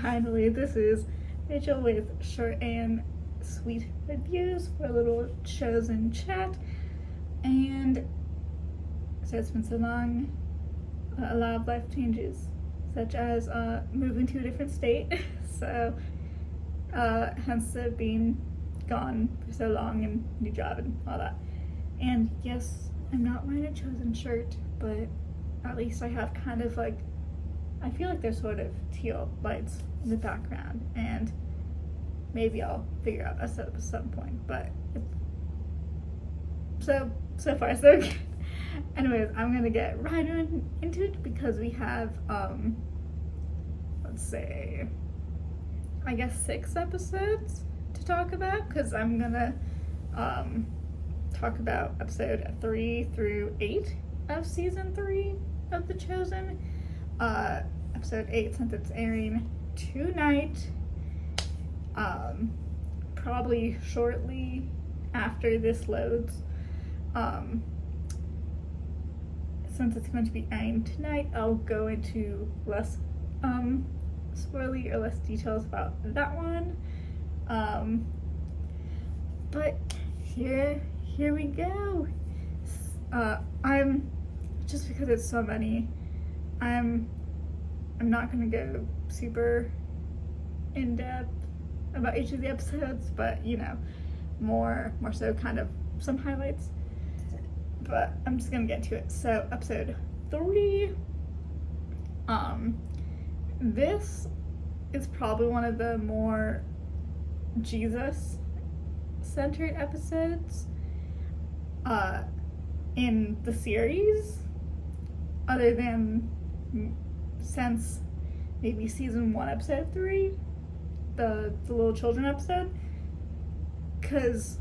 finally, this is Rachel with short and sweet reviews for a little chosen chat. And so it's been so long, a lot of life changes, such as moving to a different state. So hence the being gone for so long and new job and all that. And yes, I'm not wearing a chosen shirt, but at least I have kind of like, I feel like there's sort of teal lights in the background, and maybe I'll figure out a setup at some point, but so far so good. Anyways, I'm gonna get right into it because we have let's say, I guess 6 episodes to talk about, because I'm gonna talk about episode 3 through 8 of season 3 of The Chosen. Episode 8, since it's airing tonight, probably shortly after this loads. Since it's going to be airing tonight, I'll go into less spoilery or less details about that one. But here we go. I'm just because it's so many, I'm not gonna go super in depth about each of the episodes, but you know, more so kind of some highlights. But I'm just gonna get to it. So episode 3, this is probably one of the more Jesus centered episodes in the series, other than since maybe season 1 episode 3, the little children episode, because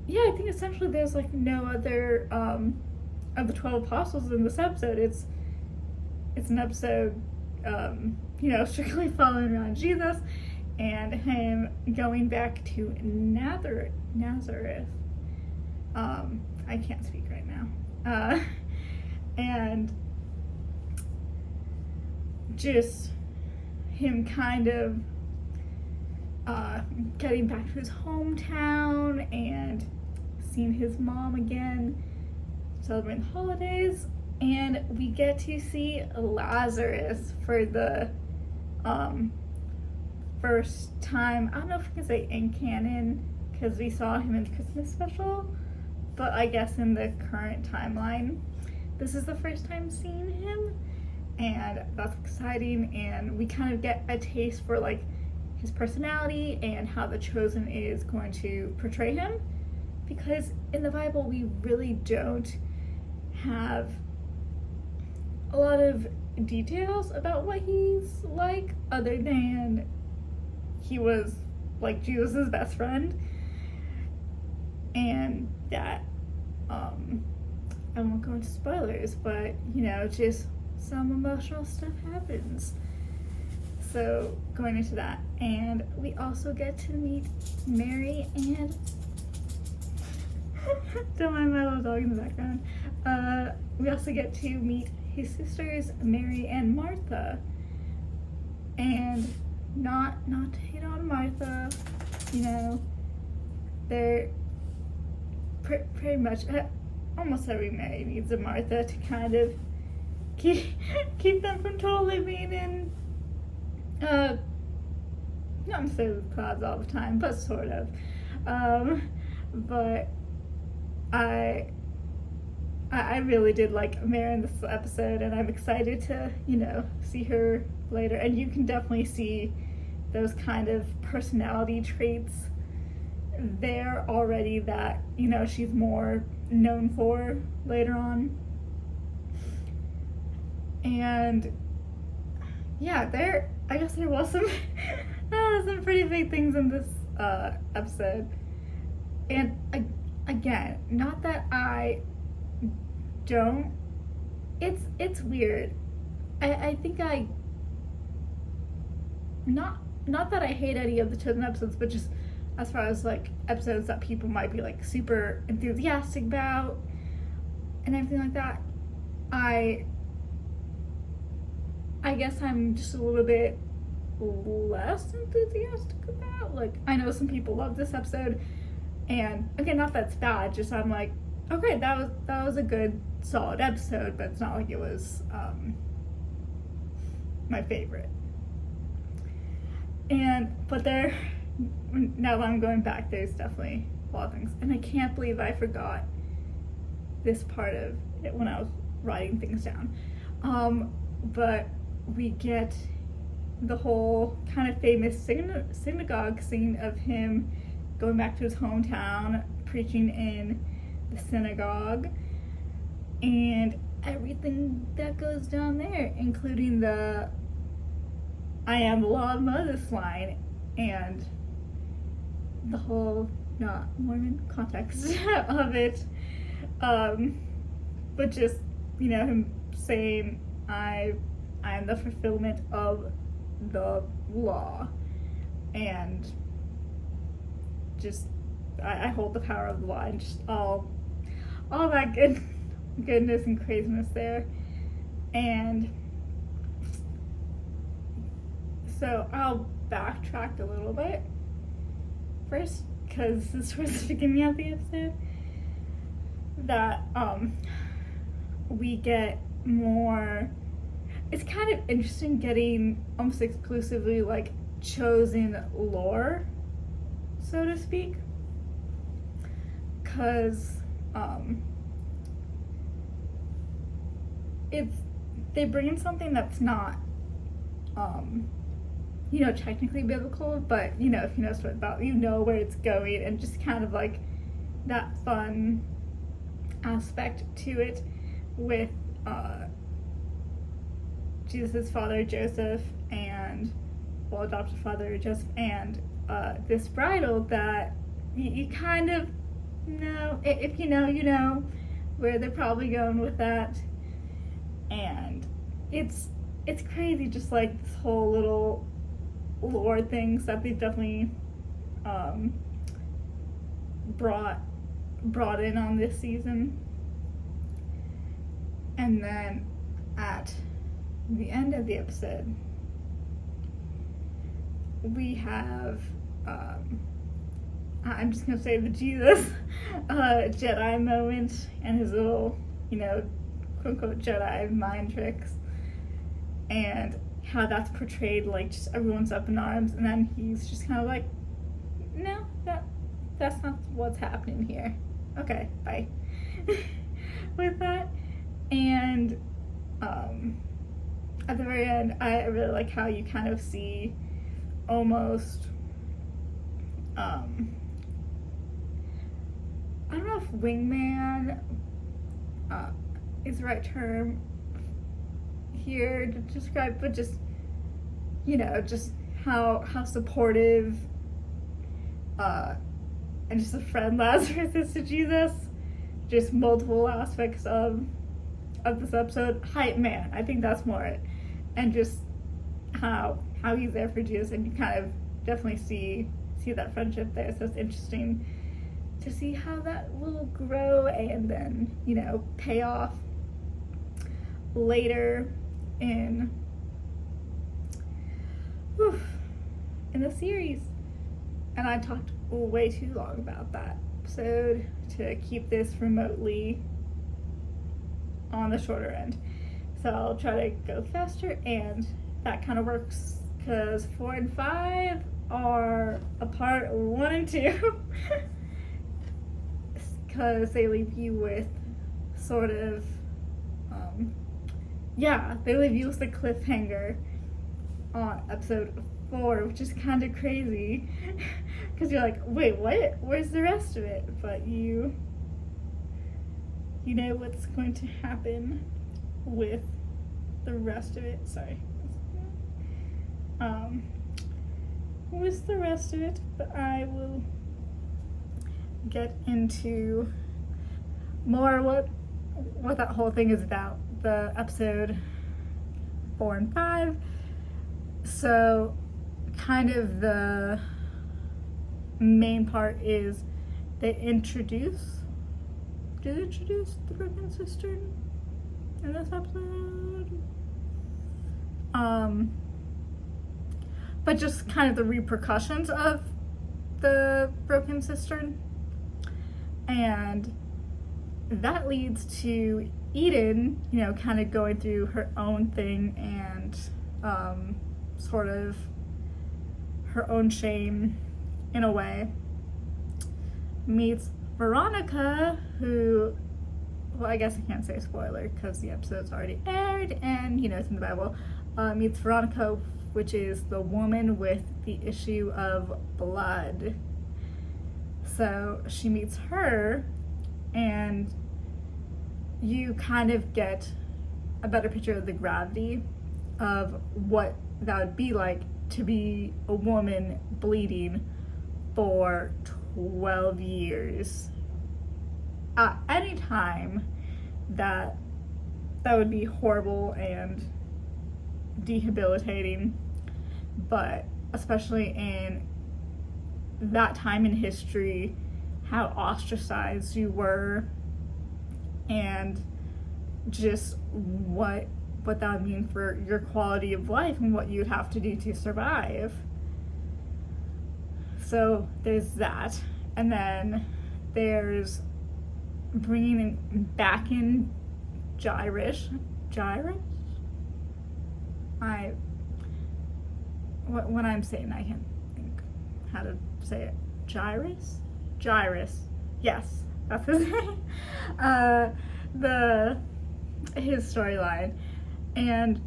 I think essentially there's like no other of the 12 apostles in this episode. It's an episode strictly following around Jesus and him going back to Nazareth. I can't speak right now. And just him kind of getting back to his hometown and seeing his mom again, celebrating the holidays, and we get to see Lazarus for the first time. I don't know if we can say in canon, because we saw him in the Christmas special, but I guess in the current timeline, this is the first time seeing him, and that's exciting. And we kind of get a taste for like his personality and how The Chosen is going to portray him, because in the Bible we really don't have a lot of details about what he's like, other than he was like Jesus' best friend, and that I won't go into spoilers, but you know, just some emotional stuff happens. So going into that, and we also get to meet Mary and don't mind my little dog in the background. We also get to meet his sisters, Mary and Martha. And not to hate on Martha, you know, they're pretty much almost every Mary needs a Martha to kind of keep them from totally being in not necessarily the clouds all the time, but sort of. But I really did like Mary in this episode, and I'm excited to, you know, see her later. And you can definitely see those kind of personality traits there already that, you know, she's more known for later on. And yeah, I guess there was some some pretty big things in this episode. And again, not that I don't, it's weird. I think not that I hate any of the Chosen episodes, but just as far as like episodes that people might be like super enthusiastic about and everything like that, I I guess I'm just a little bit less enthusiastic about. Like, I know some people love this episode, and again, not that's bad, just I'm like, okay, that was a good solid episode, but it's not like it was my favorite. But now that I'm going back, there's definitely a lot of things, and I can't believe I forgot this part of it when I was writing things down. But we get the whole kind of famous synagogue scene of him going back to his hometown, preaching in the synagogue, and everything that goes down there, including the "I am the law of Moses" line, and the whole not Mormon context of it. But just, him saying, I am the fulfillment of the law, and just I hold the power of the law, and just all that goodness and craziness there. And so I'll backtrack a little bit first, because this was the beginning of the episode, that we get more. It's kind of interesting getting almost exclusively like chosen lore, so to speak, because they bring in something that's not technically biblical, but if you know what about, where it's going, and just kind of like that fun aspect to it with Jesus' father Joseph, and adopted father Joseph, and this bridal that you kind of know, if you know where they're probably going with that. And it's crazy, just like this whole little lore things that they've definitely brought in on this season. And then at the end of the episode, we have I'm just gonna say the Jesus Jedi moment, and his little quote unquote Jedi mind tricks, and how that's portrayed, like just everyone's up in arms, and then he's just kind of like, no, that's not what's happening here. Okay, bye. With that. And at the very end, I really like how you kind of see almost I don't know if wingman is the right term here to describe, but just just how supportive and just a friend Lazarus is to Jesus. Just multiple aspects of this episode. Hype man, I think that's more it, and just how he's there for Jesus, and you kind of definitely see that friendship there. So it's interesting to see how that will grow and then pay off later in the series. And I talked way too long about that episode to keep this remotely on the shorter end, so I'll try to go faster, and that kind of works because 4 and 5 are a part 1 and 2 because they leave you with sort of they leave you with a cliffhanger on episode 4, which is kind of crazy because you're like, wait, what? Where's the rest of it? But you know what's going to happen with the rest of it. Sorry. With the rest of it, but I will get into more what that whole thing is about, the episode 4 and 5. So kind of the main part is they introduce the pregnant sister in this episode? But just kind of the repercussions of the broken cistern. And that leads to Eden, kind of going through her own thing and sort of her own shame in a way. Meets Veronica, who, well, I guess I can't say spoiler because the episode's already aired and, it's in the Bible. Meets Veronica, which is the woman with the issue of blood. So she meets her, and you kind of get a better picture of the gravity of what that would be like to be a woman bleeding for 12 years. At any time, that would be horrible and debilitating, but especially in that time in history, how ostracized you were, and just what that would mean for your quality of life and what you'd have to do to survive. So there's that, and then there's bringing back in Jairus. When I'm saying, I can't think how to say it. Jairus. Yes, that's his name. His storyline, and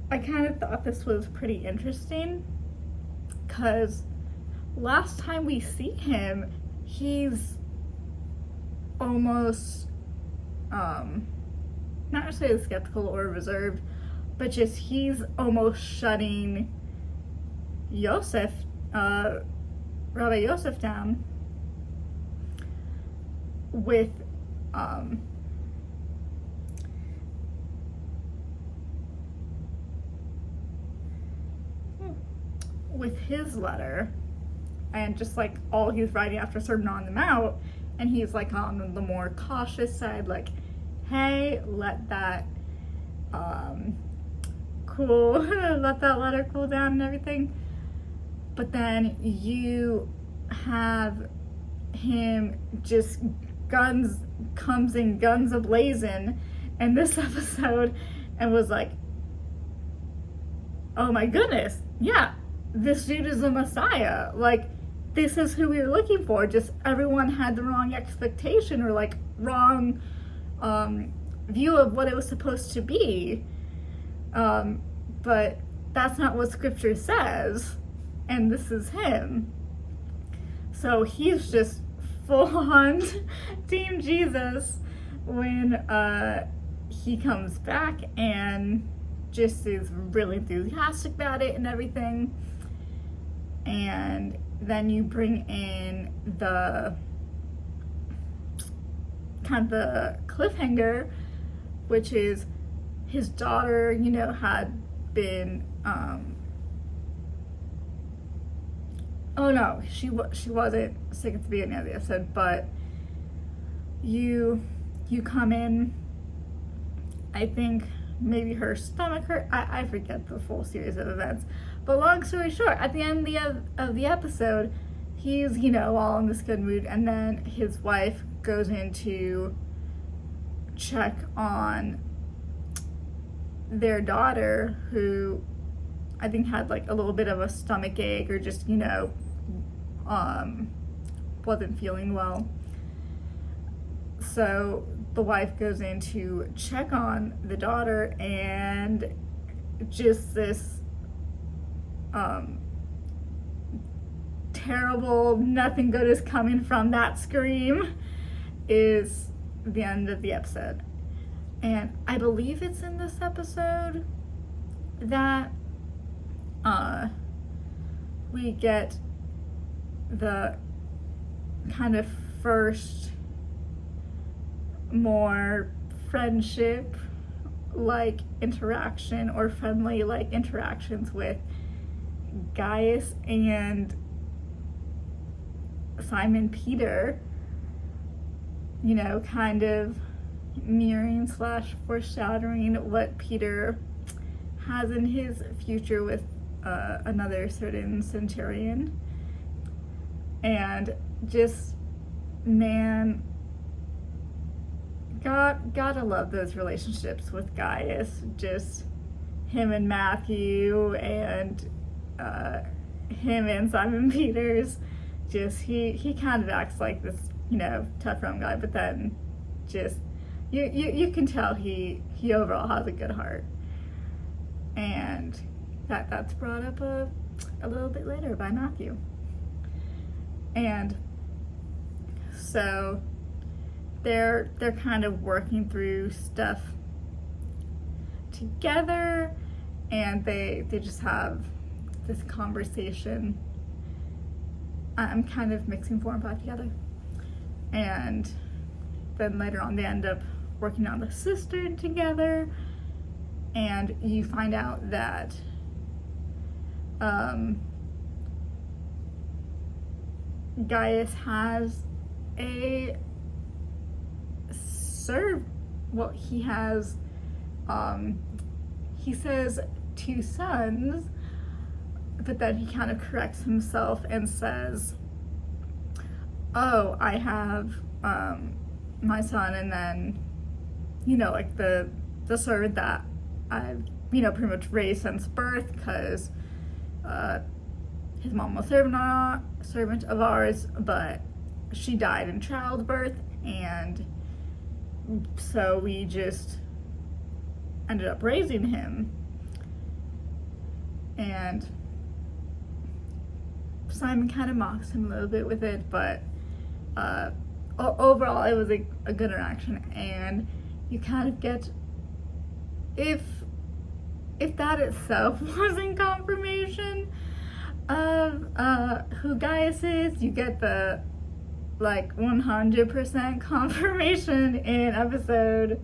I kind of thought this was pretty interesting because last time we see him, he's almost not necessarily skeptical or reserved, but just he's almost shutting Rabbi Yosef down with his letter, and just like all he's writing after Sermon on the Mount, and he's like on the more cautious side, like, hey, let that let that letter cool down and everything. But then you have him just comes in guns a-blazing in this episode and was like, oh my goodness, yeah, this dude is a messiah. Like, this is who we were looking for. Just everyone had the wrong expectation or like wrong view of what it was supposed to be. But that's not what scripture says. And this is him. So he's just full on Team Jesus when he comes back and just is really enthusiastic about it and everything. And then you bring in the kind of the cliffhanger, which is his daughter, had been oh no, she wasn't sick at the beginning of the episode, but you come in, I think maybe her stomach hurt, I forget the full series of events, but long story short, at the end of the episode, he's, all in this good mood, and then his wife goes in to check on their daughter, who I think had like a little bit of a stomach ache or just, wasn't feeling well. So the wife goes in to check on the daughter, and just this terrible, nothing good is coming from that scream is the end of the episode. And I believe it's in this episode that we get the kind of first more friendship like interaction or friendly like interactions with Gaius and Simon Peter, kind of mirroring / foreshadowing what Peter has in his future with another certain centurion. And just, man, gotta love those relationships with Gaius. Just him and Matthew, and him and Simon Peters. Just he kind of acts like this, tough Rome guy, but then just you can tell he overall has a good heart. And that's brought up a little bit later by Matthew. And so they're kind of working through stuff together, and they just have this conversation. I'm kind of mixing 4 and 5 together. And then later on they end up working on the cistern together, and you find out that Gaius has he has, he says 2 sons, but then he kind of corrects himself and says, oh, I have my son, and then, like the servant that I've, pretty much raised since birth, because his mom was a servant of ours, but she died in childbirth, and so we just ended up raising him. And Simon kind of mocks him a little bit with it, but overall it was a good interaction. And you kind of get, if that itself wasn't confirmation of who Gaius is, you get the 100% confirmation in episode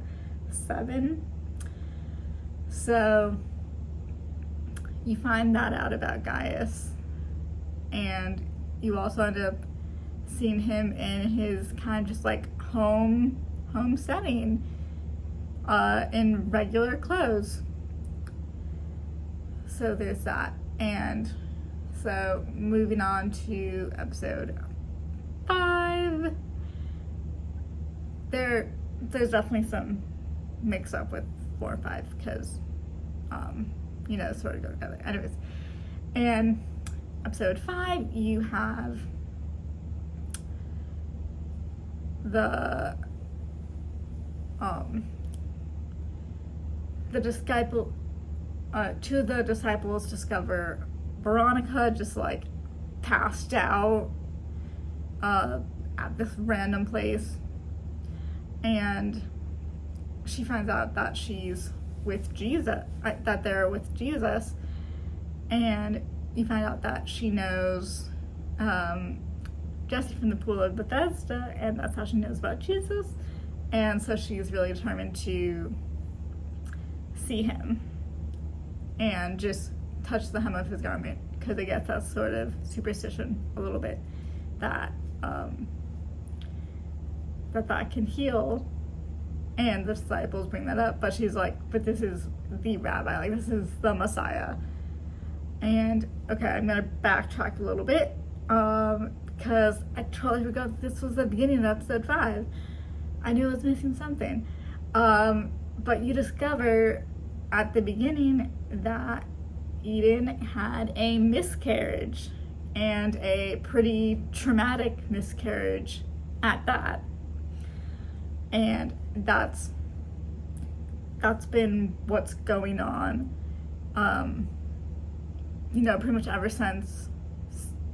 7. So you find that out about Gaius, and you also end up seeing him in his kind of just home setting, in regular clothes. So there's that. And so moving on to episode 5, there's definitely some mix up with 4 and 5, because sort of go together. Anyways, and episode 5, you have the disciple, 2 of the disciples discover Veronica just passed out at this random place, and she finds out that she's with Jesus, that they're with Jesus, and you find out that she knows Jesse from the Pool of Bethesda, and that's how she knows about Jesus. And so she's really determined to see him and just touch the hem of his garment, because I guess that's sort of superstition a little bit, that that can heal. And the disciples bring that up, but she's like, but this is the rabbi, this is the Messiah. And okay, I'm gonna backtrack a little bit, because I totally forgot this was the beginning of episode 5. I knew I was missing something. But you discover at the beginning that Eden had a miscarriage, and a pretty traumatic miscarriage at that. And that's been what's going on, pretty much ever since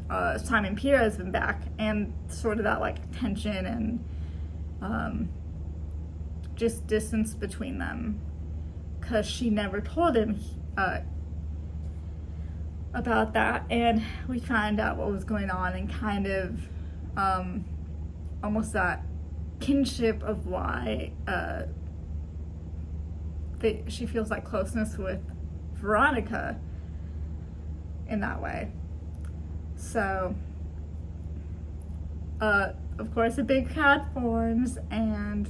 Simon Peter has been back, and sort of that tension and just distance between them, because she never told him about that. And we found out what was going on, and kind of almost that kinship of why she feels closeness with Veronica in that way. So of course a big crowd forms, and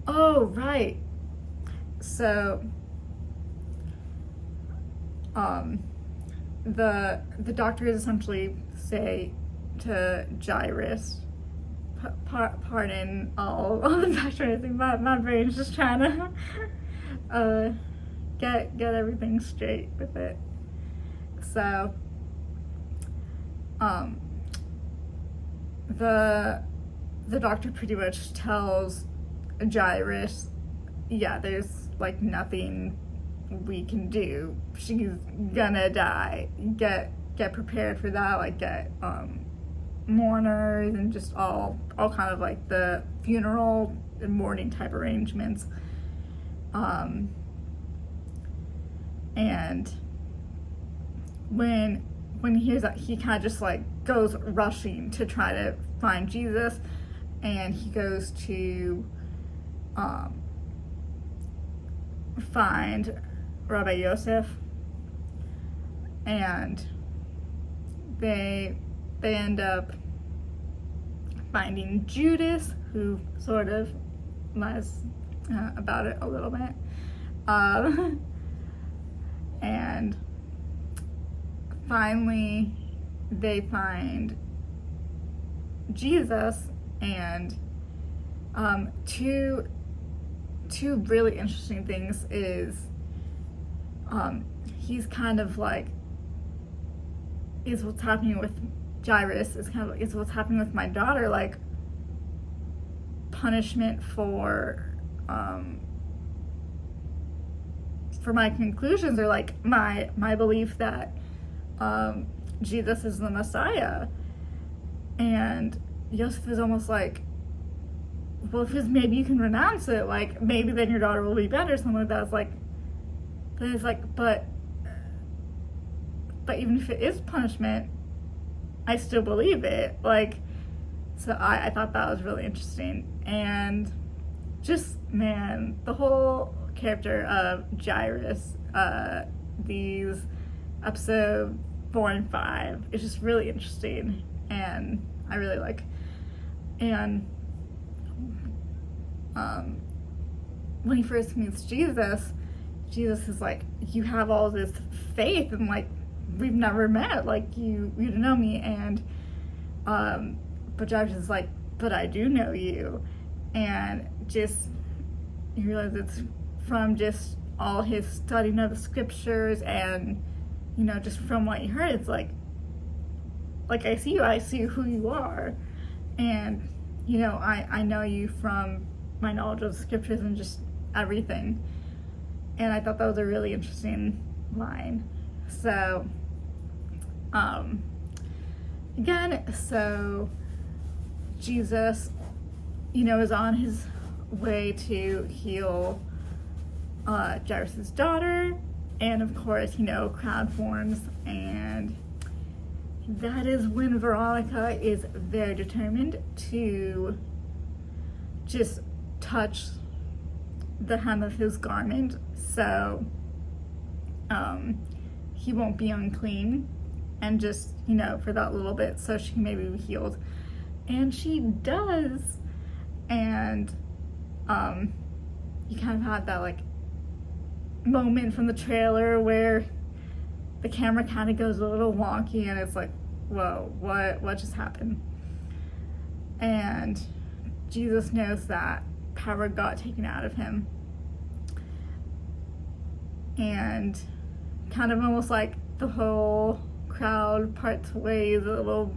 oh right, so the doctors essentially say to Jairus, pardon all the backtracking, my brain's just trying to get everything straight with it. So the doctor pretty much tells Jairus, yeah, there's like nothing we can do. She's gonna die. Get prepared for that. Like get mourners and just all kind of like the funeral and mourning type arrangements. And when he hears that, he kind of just like goes rushing to try to find Jesus, and he goes to find Rabbi Yosef, and they end up finding Judas, who sort of lies about it a little bit, and finally they find Jesus, and two really interesting things is he's kind of like, is what's happening with Jairus, is kind of like, is what's happening with my daughter like punishment for my conclusions, or like my belief that Jesus is the Messiah. And Yosef is almost like, well, if maybe you can renounce it, like maybe then your daughter will be better, something like that. It's like, then it's like, but even if it is punishment, I still believe it. Like, so I thought that was really interesting. And just, man, the whole character of Jairus, these episode 4 and 5, is just really interesting, and I really like. And when he first meets Jesus is like, you have all this faith, and like, we've never met, like you don't know me. And but Jairus is like, but I do know you. And just, you realize it's from just all his studying of the scriptures, and you know, just from what you heard, it's like I see you, I see who you are, and you know, I know you from my knowledge of the scriptures and just everything. And I thought that was a really interesting line. So again, so Jesus, you know, is on his way to heal Jairus' daughter, and of course, you know, crowd forms, and that is when Veronica is very determined to just touch the hem of his garment, so he won't be unclean, and just, you know, for that little bit, so she can maybe be healed. And she does, and you kind of had that like moment from the trailer where the camera kind of goes a little wonky, and it's like, whoa, what just happened? And Jesus knows that power got taken out of him, and kind of almost like the whole crowd parts ways a little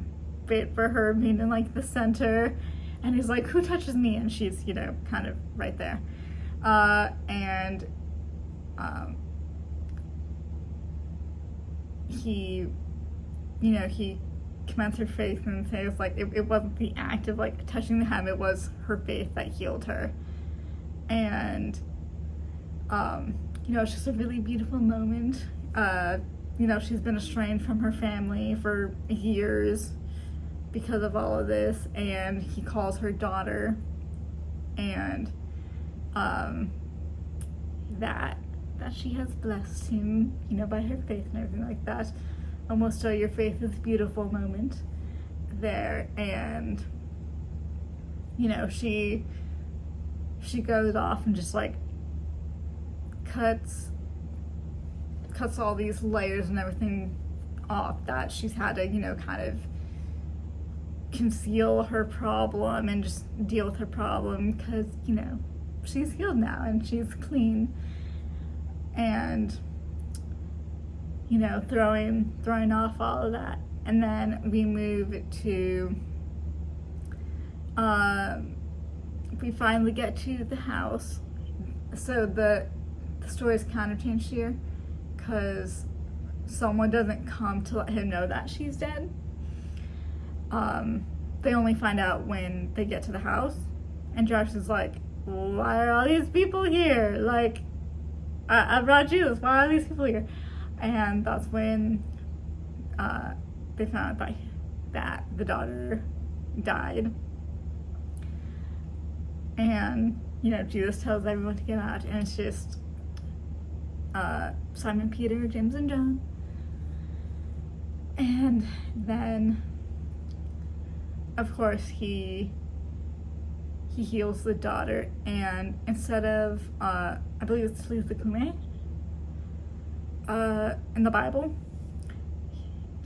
bit for her being in like the center, and he's like, who touches me? And she's, you know, kind of right there, and he, you know, he commends her faith and says like it wasn't the act of like touching the hem, it was her faith that healed her. And you know, it's just a really beautiful moment. You know, she's been estranged from her family for years because of all of this, and he calls her daughter, and that she has blessed him, you know, by her faith and everything like that. Almost a your faith is beautiful moment there. And you know, she goes off and just like cuts all these layers and everything off that she's had to, kind of conceal her problem and just deal with her problem, because, she's healed now and she's clean. And, throwing off all of that. And then we move to, we finally get to the house. So the story's kind of changed here, because someone doesn't come to let him know that she's dead. They only find out when they get to the house, and Josh is like, why are all these people here? Like, I brought you this, why are these people here? And that's when they found out that the daughter died. And, Jesus tells everyone to get out, and it's just Simon, Peter, James, and John. And then, of course, he heals the daughter, and instead of, I believe it's Talitha Kume, in the Bible,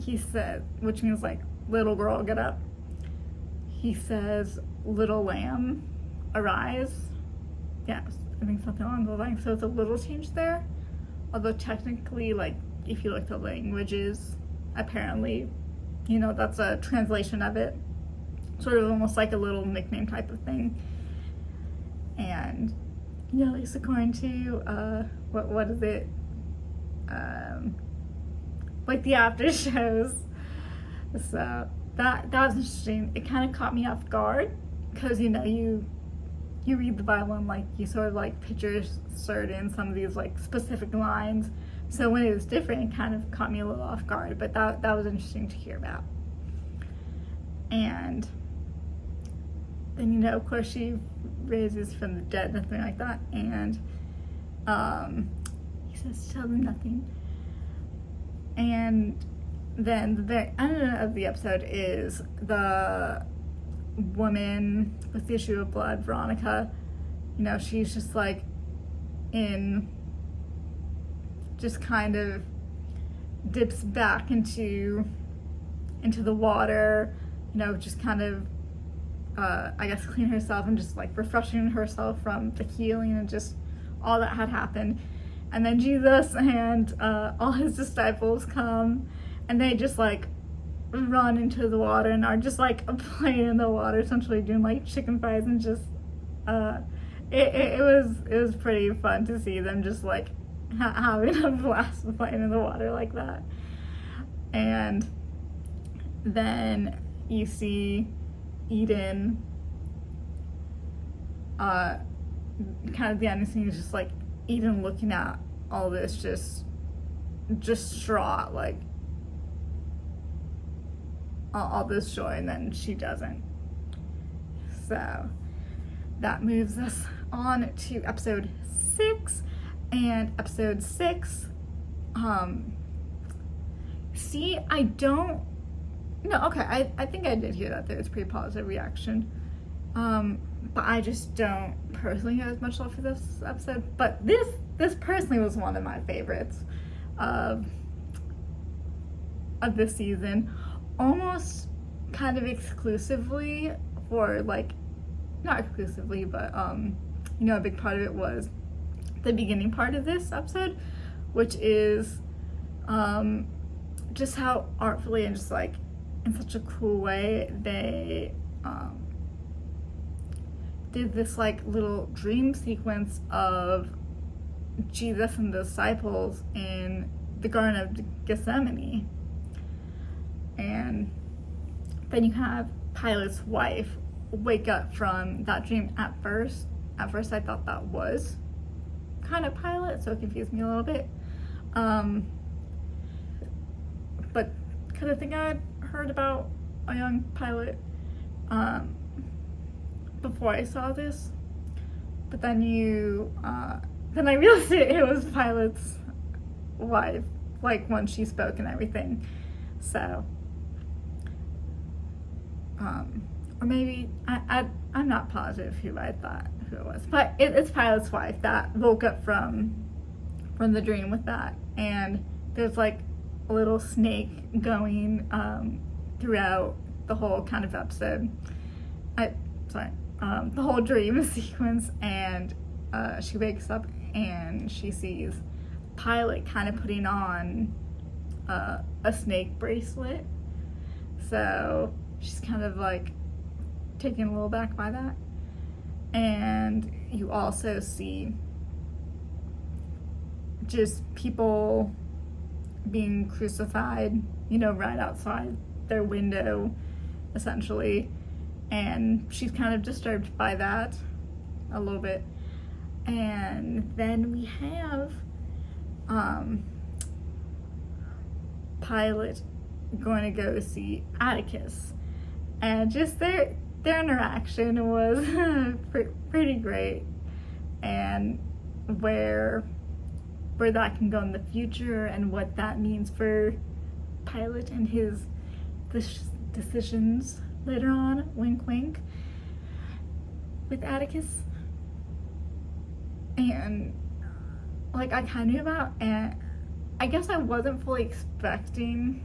he said, which means like, little girl, get up. He says, little lamb, arise. Yes, I think something along those lines. So it's a little change there. Although technically, like, if you look at the languages, apparently, that's a translation of it. Sort of almost like a little nickname type of thing. And, at least according to, what is it? Like the after shows. So that was interesting. It kind of caught me off guard, because, you read the Bible and, like, you sort of, like, picture certain some of these, like, specific lines. So when it was different, it kind of caught me a little off guard, but that was interesting to hear about. And then, of course, she raises from the dead, nothing like that. And he says, tell them nothing. And then the very end of the episode is the woman with the issue of blood, Veronica. She's just like just kind of dips back into the water, just kind of I guess cleaning herself and just like refreshing herself from the healing and just all that had happened. And then Jesus and all his disciples come, and they just like run into the water and are just like playing in the water, essentially doing like chicken fries, and just it was pretty fun to see them just like having a blast playing in the water like that. And then you see Eden, kind of the ending scene is just like Eden looking at all this, just distraught, like all this joy, and then she doesn't. So that moves us on to episode 6, and episode 6, see, I don't, no, okay, I think I did hear that there was pretty positive reaction, but I just don't personally have as much love for this episode. But this personally was one of my favorites of this season, almost kind of exclusively for, like, not exclusively, but a big part of it was the beginning part of this episode, which is just how artfully and just like in such a cool way they did this like little dream sequence of Jesus and the disciples in the Garden of Gethsemane. And then you have Pilate's wife wake up from that dream. At first I thought that was kind of Pilate, so it confused me a little bit. But because I think I'd heard about a young Pilate before I saw this. But then then I realized it was Pilate's wife, like when she spoke and everything. So, or maybe I'm not positive who it was, but it's Pilate's wife that woke up from from the dream with that. And there's like a little snake going throughout the whole kind of episode. The whole dream sequence, and she wakes up and she sees Pilot kind of putting on a snake bracelet. So she's kind of like taken a little back by that. And you also see just people being crucified, right outside their window, essentially. And she's kind of disturbed by that a little bit. And then we have Pilot going to go see Atticus. And just their interaction was pretty great. And where that can go in the future and what that means for Pilot and his decisions later on, wink wink, with Atticus. And like I kind of knew about, and I guess I wasn't fully expecting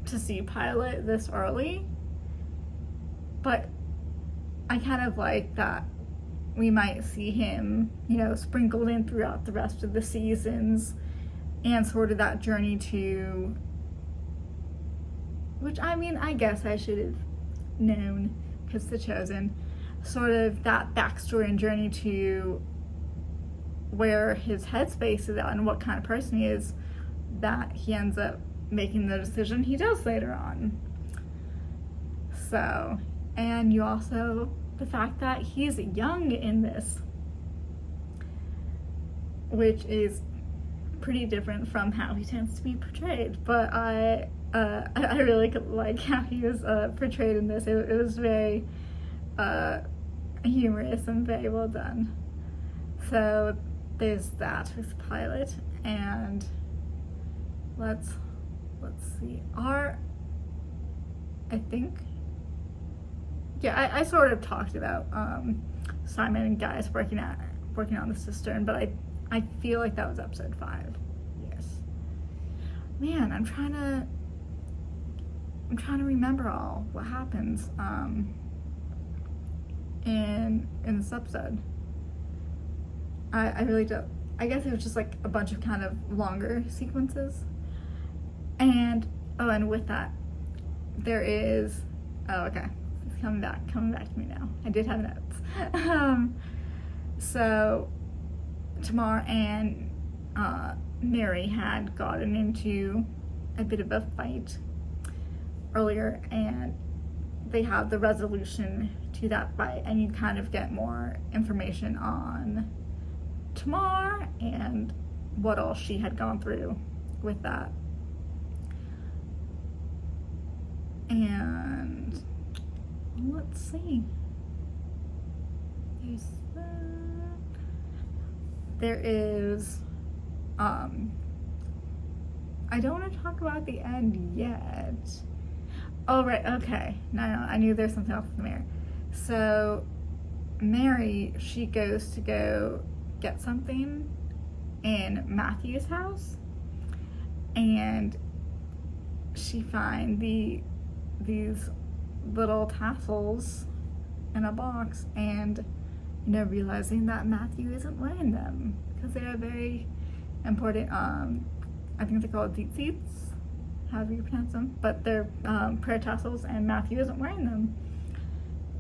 to see Pilot this early, but I kind of like that we might see him, sprinkled in throughout the rest of the seasons, and sort of that journey to, which I guess I should have known because The Chosen, sort of that backstory and journey to where his headspace is at and what kind of person he is, that he ends up making the decision he does later on. So, and you also, the fact that he's young in this, which is pretty different from how he tends to be portrayed, but I really like how he was portrayed in this. It was very humorous and very well done. So there's that with Pilot, and let's see. I sort of talked about Simon and Gaius working on the cistern, but I feel like that was episode 5. Yes. Man, I'm trying to remember all what happens in this episode. I really don't. I guess it was just like a bunch of kind of longer sequences. And with that, there is, okay, it's coming back to me now. I did have notes. So Tamar and Mary had gotten into a bit of a fight earlier, and they have the resolution to that fight, and you kind of get more information on Tamar and what all she had gone through with that. And let's see. There is I don't want to talk about the end yet. Oh, right, okay. No, I knew there's something else in there. So Mary, she goes to go get something in Matthew's house, and she finds these little tassels in a box, and realizing that Matthew isn't wearing them because they are very important. I think they're called tzitzits, however you pronounce them, but they're prayer tassels, and Matthew isn't wearing them.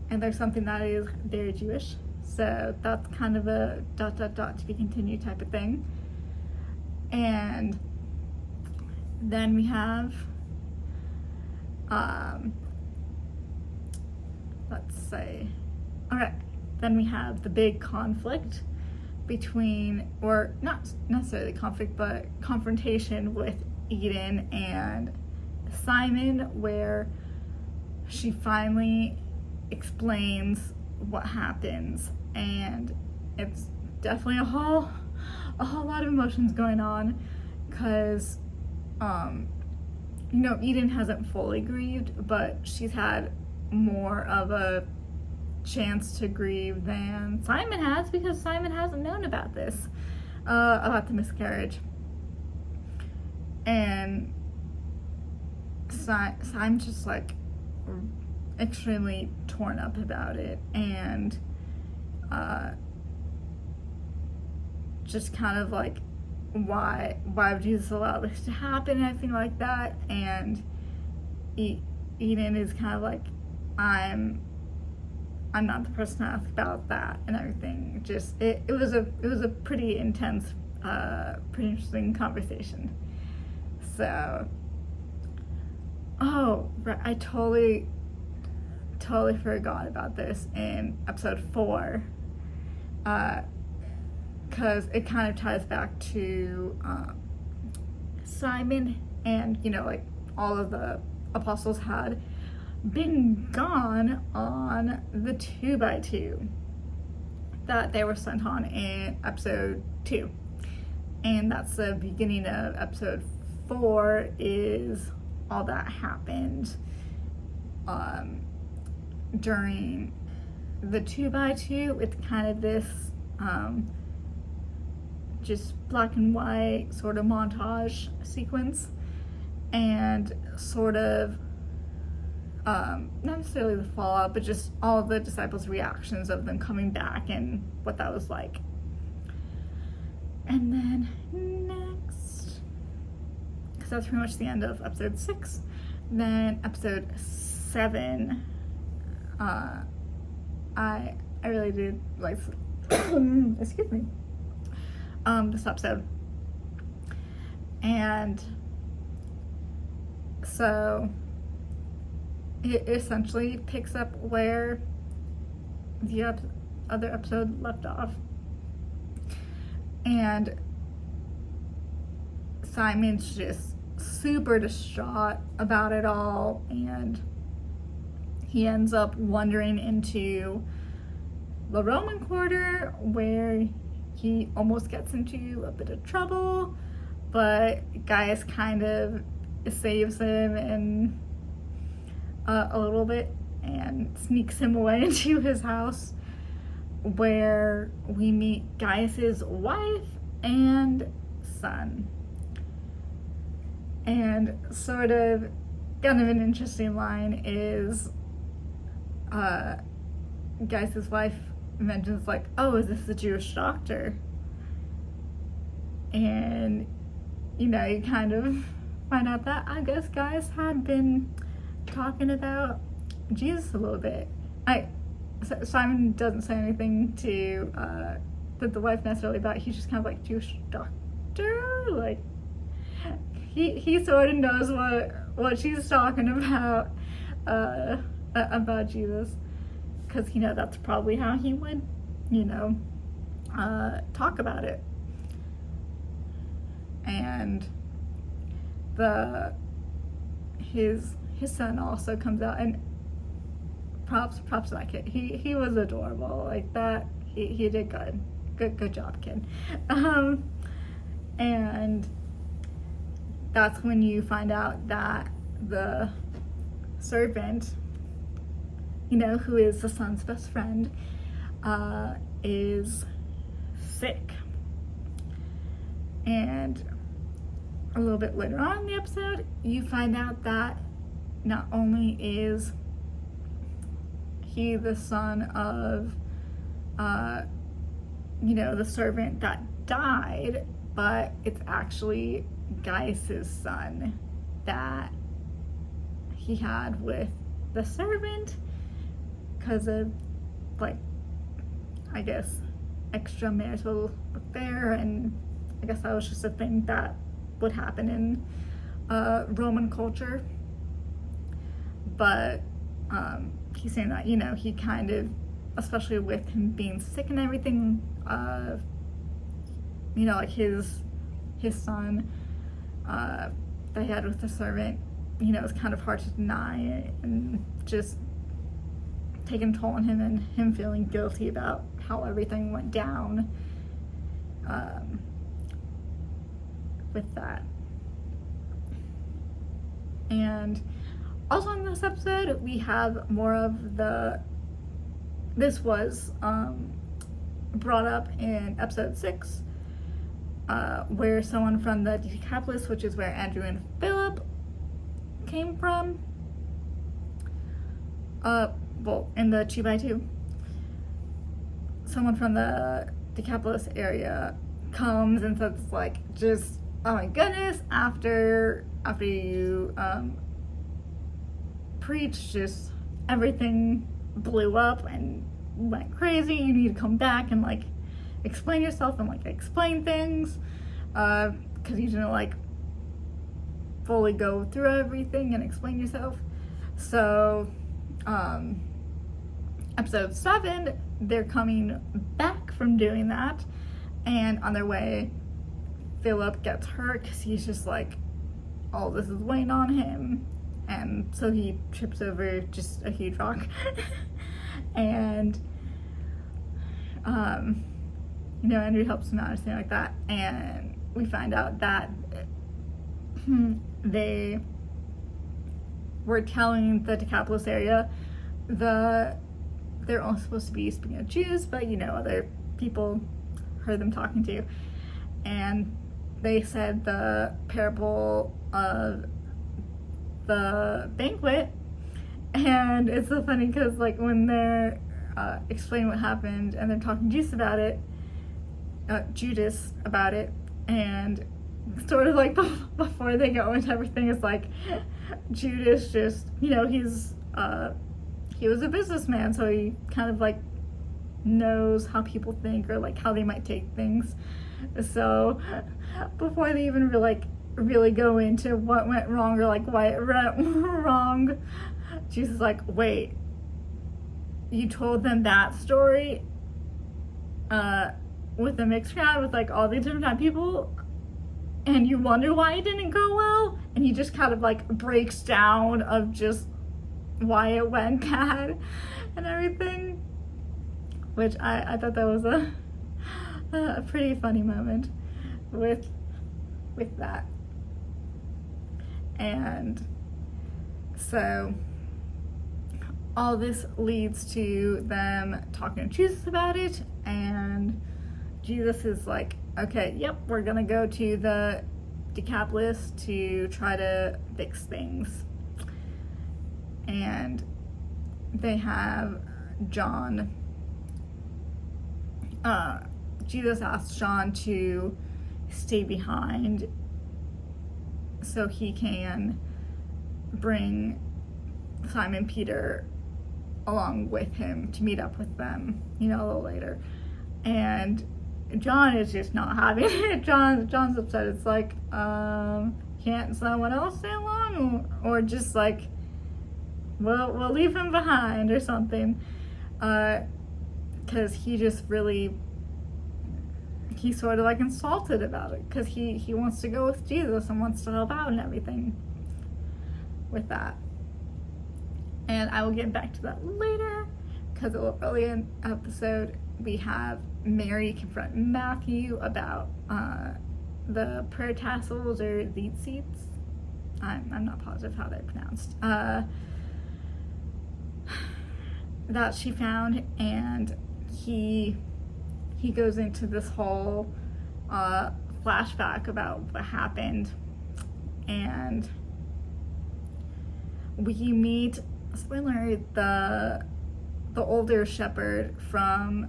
And there's something that is very Jewish, so that's kind of a ... to be continued type of thing. And then we have let's say, alright, then we have the big conflict between, or not necessarily conflict, but confrontation with Eden and Simon, where she finally explains what happens, and it's definitely a whole lot of emotions going on, because Eden hasn't fully grieved, but she's had more of a chance to grieve than Simon has, because Simon hasn't known about this. about the miscarriage. And I'm just like extremely torn up about it, and just kind of like, why would Jesus allow this to happen and everything like that. And Eden is kind of like, I'm not the person to ask about that and everything. Just it was a pretty intense, pretty interesting conversation. So, I totally forgot about this in episode 4, because it kind of ties back to Simon, and like all of the apostles had been gone on the 2x2 that they were sent on in episode 2, and that's the beginning of episode 4 is all that happened during the 2x2. It's kind of this just black and white sort of montage sequence, and sort of not necessarily the fallout, but just all the disciples' reactions of them coming back and what that was like. And then next, because that's pretty much the end of episode 6, then episode 7, I really did like excuse me, this episode. And so it essentially picks up where the other episode left off, and Simon's just super distraught about it all, and he ends up wandering into the Roman quarter, where he almost gets into a bit of trouble, but Gaius kind of saves him and a little bit, and sneaks him away into his house, where we meet Gaius's wife and son. And sort of kind of an interesting line is Gaius's wife mentions like, oh, is this the Jewish doctor? And you kind of find out that I guess Gaius had been talking about Jesus a little bit. Simon doesn't say anything to the wife necessarily about it. He's just kind of like, Jewish doctor, like he sort of knows what she's talking about Jesus, because that's probably how he would talk about it. And his son also comes out, and props to that kid. He was adorable like that. He did good job, kid. And that's when you find out that the servant, who is the son's best friend, is sick. And a little bit later on in the episode, you find out that not only is he the son of the servant that died, but it's actually Gaius's son that he had with the servant, because of I guess extramarital affair, and I guess that was just a thing that would happen in Roman culture. But he's saying that he kind of, especially with him being sick and everything, like his son that he had with the servant, it's kind of hard to deny it, and just taking a toll on him, and him feeling guilty about how everything went down with that. And also in this episode, we have more of this was brought up in episode 6, where someone from the Decapolis, which is where Andrew and Philip came from, well, in the 2x2, someone from the Decapolis area comes and says, like, just, oh my goodness, after you preached, just everything blew up and went crazy. You need to come back and, like, explain yourself and, like, explain things, because you didn't, like, fully go through everything and explain yourself. So episode 7, they're coming back from doing that, and on their way, Philip gets hurt because he's just like, all this is weighing on him, and so he trips over just a huge rock. And Andrew helps him out or something like that, and we find out that they were telling the Decapolis area they're only supposed to be speaking of Jews, but other people heard them talking to, and they said the parable of the banquet. And it's so funny because, like, when they're explaining what happened and they're talking to Judas about it, and sort of like before they go into everything, it's like Judas just, he was a businessman, so he kind of like knows how people think or like how they might take things. So before they even really go into what went wrong or like why it went wrong, Jesus is like, wait, you told them that story with a mixed crowd with like all these different type of people, and you wonder why it didn't go well? And he just kind of like breaks down of just why it went bad and everything, which I thought that was a pretty funny moment with that. And so all this leads to them talking to Jesus about it, and Jesus is like, okay, yep, we're gonna go to the Decapolis to try to fix things. And they have John, Jesus asks John to stay behind so he can bring Simon Peter along with him to meet up with them, a little later. And John is just not having it. John's upset. It's like, can't someone else stay along, or just like, we'll leave him behind or something, because he's sort of like insulted about it, because he wants to go with Jesus and wants to help out and everything with that. And I will get back to that later, because early in the episode we have Mary confront Matthew about the prayer tassels or lead seats. I'm not positive how they're pronounced. That she found, and he goes into this whole flashback about what happened, and we meet, spoiler, the older shepherd from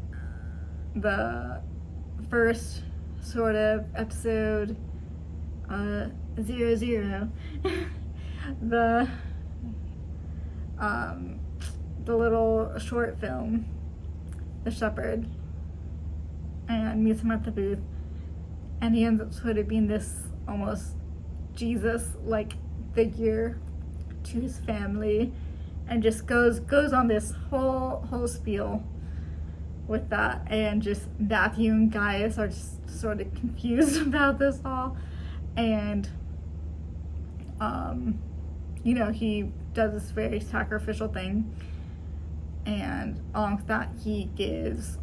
the first sort of episode 00, the little short film, The Shepherd, and meets him at the booth, and he ends up sort of being this almost Jesus-like figure to his family, and just goes on this whole spiel with that, and just Matthew and Gaius are just sort of confused about this all, and he does this very sacrificial thing, and along with that he gives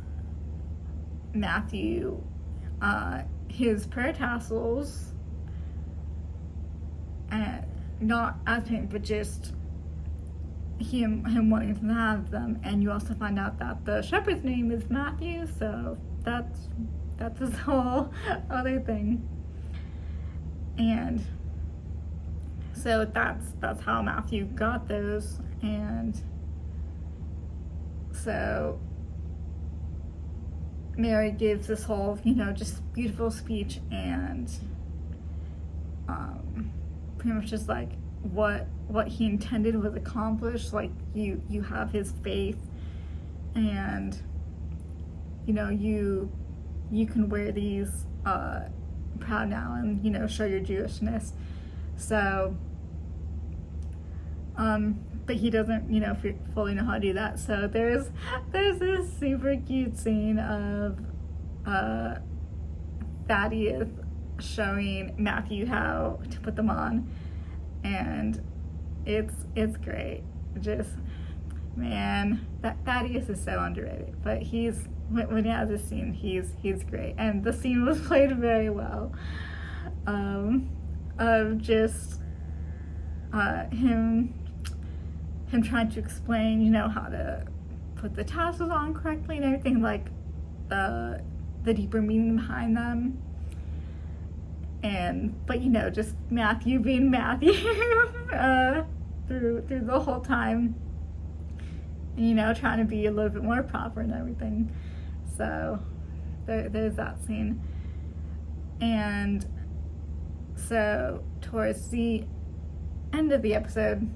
Matthew his prayer tassels, and not as him, but just him wanting to have them. And you also find out that the shepherd's name is Matthew, so that's That's his whole other thing. And so that's how Matthew got those. And so Mary gives this whole, just beautiful speech, and pretty much just like what he intended was accomplished. Like you have his faith, and you can wear these proud now, and show your Jewishness. So but he doesn't fully know how to do that. So there's this super cute scene of Thaddeus showing Matthew how to put them on, and it's great. Just, man, that Thaddeus is so underrated, but when he has this scene, he's great, and the scene was played very well. Of just him trying to explain, how to put the tassels on correctly and everything, like the deeper meaning behind them. But just Matthew being Matthew through the whole time, and trying to be a little bit more proper and everything. So there's that scene. And so towards the end of the episode,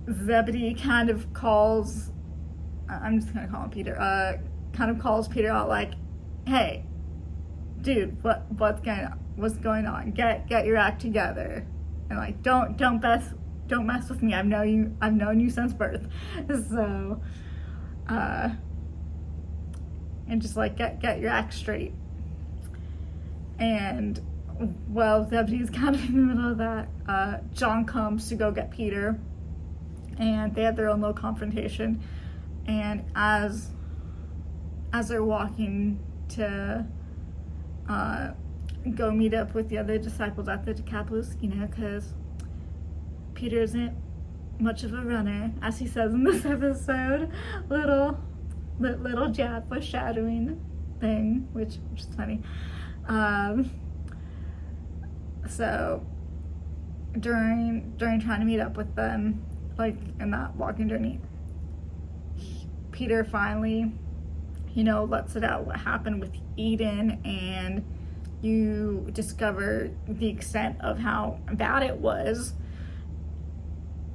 Zebedee kind of calls, I'm just gonna call him Peter, kind of calls Peter out, like, hey, dude, what's going on? Get your act together, and like don't mess with me. I've known you since birth. So and just like get your act straight. And Zebedee's kind of in the middle of that. John comes to go get Peter, and they have their own little confrontation. And as they're walking to go meet up with the other disciples at the Decapolis, because Peter isn't much of a runner, as he says in this episode. Little jab foreshadowing thing, which is funny. So during trying to meet up with them, like in that walking journey, Peter finally, lets it out what happened with Eden, and you discover the extent of how bad it was,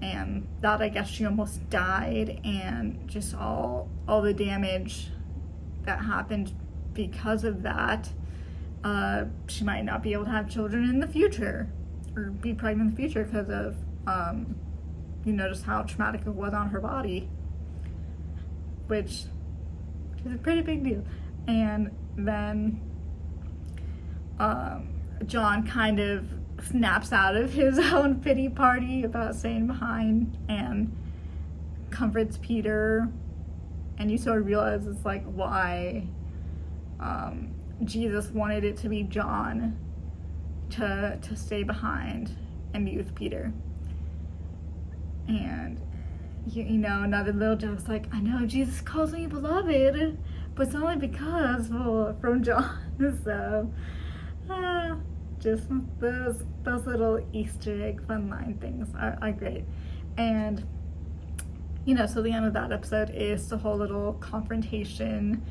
and that I guess she almost died, and just all the damage that happened because of that. She might not be able to have children in the future, or be pregnant in the future, because of just how traumatic it was on her body, which is a pretty big deal. And then John kind of snaps out of his own pity party about staying behind and comforts Peter, and you sort of realize it's like why Jesus wanted it to be John to stay behind and be with Peter. And another little joke's like, I know Jesus calls me beloved, but it's only because, from John. So just those little Easter egg fun line things are great. And so the end of that episode is the whole little confrontation,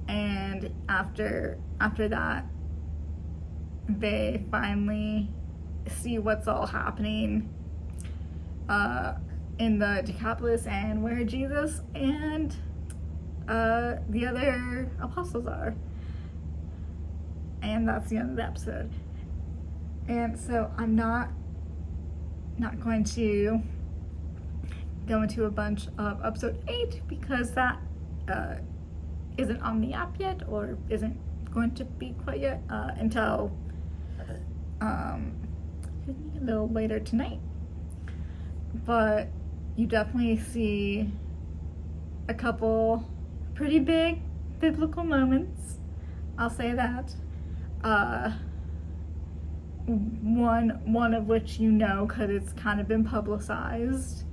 and after that they finally see what's all happening in the Decapolis, and where Jesus and the other apostles are. And that's the end of the episode. And so I'm not going to go into a bunch of episode 8, because that isn't on the app yet, or isn't going to be quite yet until a little later tonight. But you definitely see a couple pretty big biblical moments, I'll say that. One of which because it's kind of been publicized,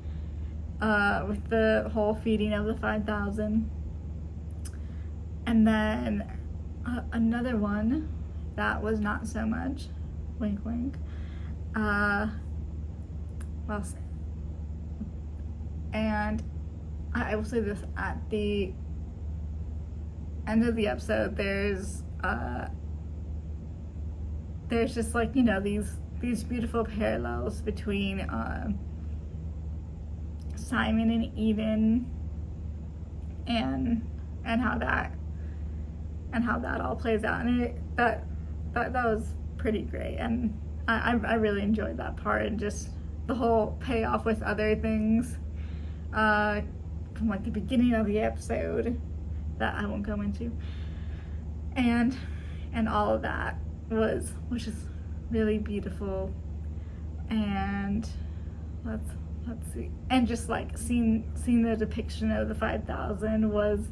with the whole feeding of the 5,000. And then another one that was not so much, wink wink, well, and I will say this, at the end of the episode, there's just like, you know, these beautiful parallels between Simon and Eden, and how that all plays out, and that was pretty great, and I really enjoyed that part, and just the whole payoff with other things from like the beginning of the episode that I won't go into, and all of that which is really beautiful. And let's see, and just like seeing the depiction of the 5,000 was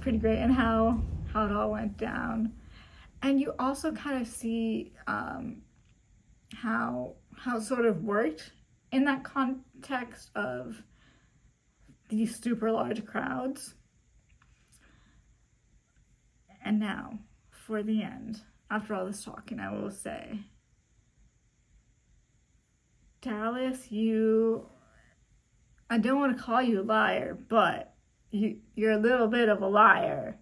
pretty great, and how it all went down. And you also kind of see how it sort of worked in that context of these super large crowds. And now, for the end, after all this talking, I will say, Dallas, I don't want to call you a liar, but you're a little bit of a liar.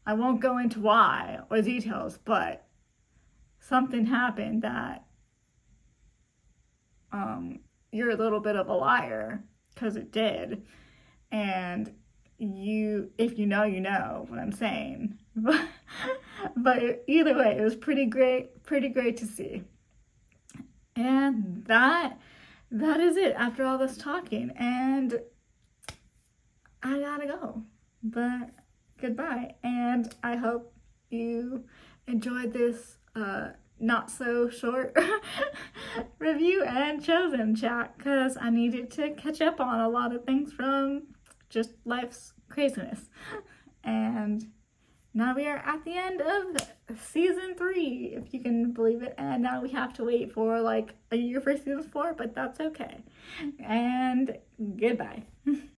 I won't go into why or details, but something happened that you're a little bit of a liar, because it did. And if you know, you know what I'm saying. But either way, it was pretty great to see. And that is it after all this talking, and I gotta go. But goodbye, and I hope you enjoyed this not so short review and Chosen chat, because I needed to catch up on a lot of things from just life's craziness. And now we are at the end of season 3, if you can believe it, and now we have to wait for like a year for season 4, but that's okay. And goodbye.